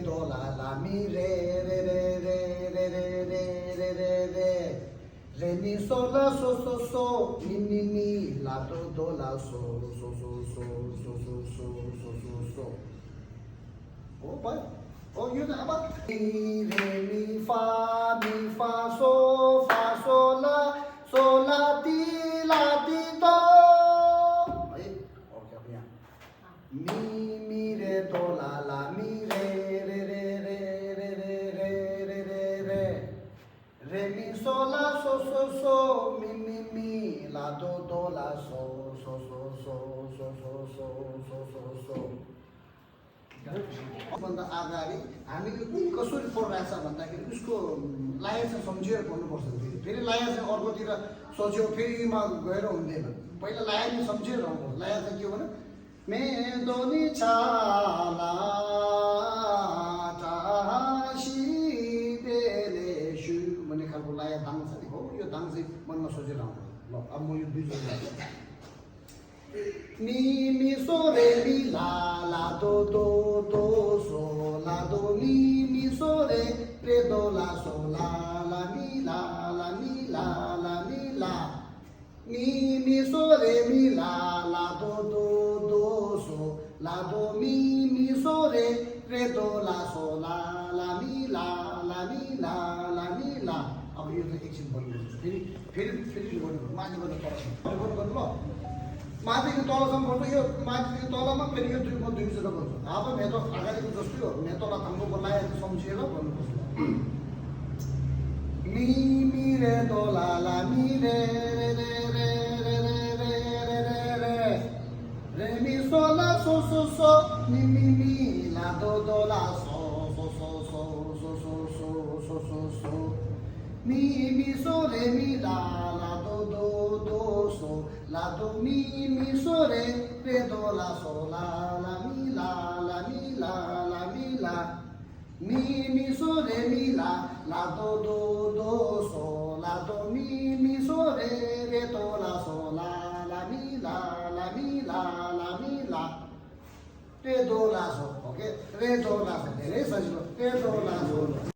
do la la mi re re re re re re re re re re re mi so la so so so mi la do la so so so so so so so so so so oh boy oh you know about re mi fa so la ti do okay mi re do la la mi re re re re re re re re re re re mi so la so so so mi la do la so so so so so so so so so so भन्दा अगाडि हामीले कुन कसरी पढिरहेछ भन्दाखेरि उसको लाया चाहिँ सम्झेर पढ्नुपर्छ फेरि लाया चाहिँ अर्कोतिर सोच्यो फेरिमा गएर हुँदैन पहिला लाया नि सम्झेर आउनु लाया चाहिँ के हो भने मैं दोनी छाला टासी बेले सु भन्ने खालको लाया दाङ छ नि हो यो दाङ चाहिँ मनमा सोचेर आउनु ल अब म यो दुईजना mi so re mi la do so la do mi so re do la so la mi la mi la mi la mi so re mi la do so la do mi so re do la so la mi la mi la mi la अब यो चाहिँ एकछिन भन्नु फेरि गर्नु माथि गर्नु गर्नु ल माथिको तलसम्म गर्नु यो माथिको तलमा फेरि यो दुईजना गर्छु अब मेरो अगाडिको जस्तै हो मेरो तल थाम्बोको लाएर सम्झेर गर्नुपर्छ mi re do la la mi re re re re re re re re re re mi so la so so so mi la do la so so so so so so so so so so mi so re mi la do so la do mi so re do la so la mi la mi la mi la mi so re mi la do so la do mi so re do la so la mi la mi la mi la re do la so okay re do la so धेरै सजिलो re do la so